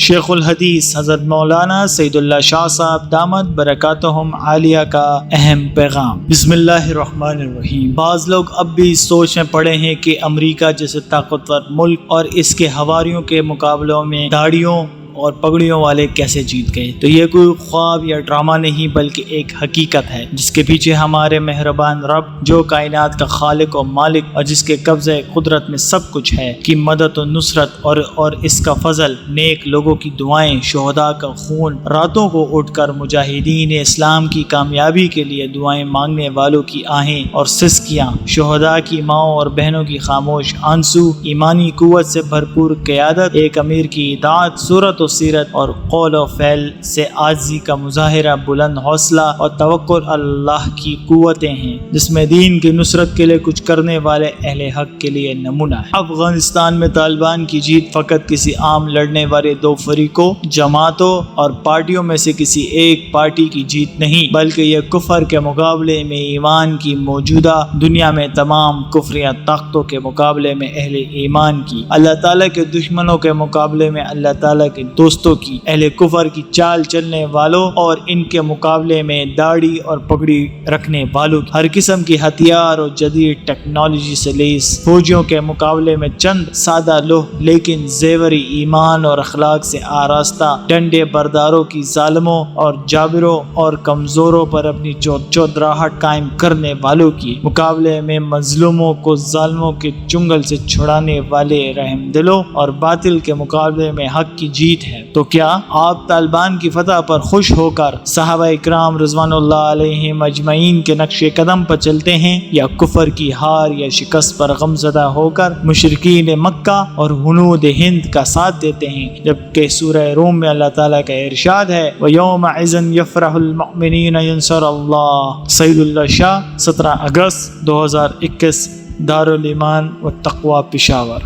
شیخ الحدیث حضرت مولانا سید اللہ شاہ صاحب دامت برکاتہم عالیہ کا اہم پیغام۔ بسم اللہ الرحمن الرحیم۔ بعض لوگ اب بھی اس سوچ میں پڑے ہیں کہ امریکہ جیسے طاقتور ملک اور اس کے حواریوں کے مقابلوں میں داڑھیوں اور پگڑیوں والے کیسے جیت گئے۔ تو یہ کوئی خواب یا ڈرامہ نہیں بلکہ ایک حقیقت ہے جس کے پیچھے ہمارے مہربان رب جو کائنات کا خالق و مالک اور جس کے قبضے قدرت میں سب کچھ ہے کی مدد و نصرت اور اس کا فضل، نیک لوگوں کی دعائیں، شہداء کا خون، راتوں کو اٹھ کر مجاہدین اسلام کی کامیابی کے لیے دعائیں مانگنے والوں کی آہیں اور سسکیاں، شہداء کی ماؤں اور بہنوں کی خاموش آنسو، ایمانی قوت سے بھرپور قیادت، ایک امیر کی اطاعت، صورت و سیرت اور قول و فعل سے عاجزی کا مظاہرہ، بلند حوصلہ اور توکل اللہ کی قوتیں ہیں جس میں دین کی نصرت کے لیے کچھ کرنے والے اہل حق کے لیے نمونہ ہے۔ افغانستان میں طالبان کی جیت فقط کسی عام لڑنے والے دو فریقوں، جماعتوں اور پارٹیوں میں سے کسی ایک پارٹی کی جیت نہیں بلکہ یہ کفر کے مقابلے میں ایمان کی، موجودہ دنیا میں تمام کفریہ طاقتوں کے مقابلے میں اہل ایمان کی، اللہ تعالیٰ کے دشمنوں کے مقابلے میں اللہ تعالیٰ کے دوستوں کی، اہل کفر کی چال چلنے والوں اور ان کے مقابلے میں داڑھی اور پگڑی رکھنے والوں کی، ہر قسم کی ہتھیار اور جدید ٹیکنالوجی سے لیس فوجیوں کے مقابلے میں چند سادہ لوہ لیکن زیوری ایمان اور اخلاق سے آراستہ ڈنڈے برداروں کی، ظالموں اور جابروں اور کمزوروں پر اپنی چودراہٹ قائم کرنے والوں کی مقابلے میں مظلوموں کو ظالموں کے چنگل سے چھڑانے والے رحم دلوں اور باطل کے مقابلے میں حق کی جیت ہے۔ تو کیا آپ طالبان کی فتح پر خوش ہو کر صحابہ اکرام رضوان اللہ علیہم اجمعین کے نقش قدم پر چلتے ہیں یا کفر کی ہار یا شکست پر غمزدہ ہو کر مشرکین مکہ اور ہنود ہند کا ساتھ دیتے ہیں، جبکہ سورہ روم میں اللہ تعالیٰ کا ارشاد ہے وَيَوْمَئِذٍ يَفْرَحُ الْمُؤْمِنِينَ يَنْصُرَ اللَّهُ۔ سید اللہ شاہ، 17 اگست 2021، دارالایمان والتقویٰ، پشاور۔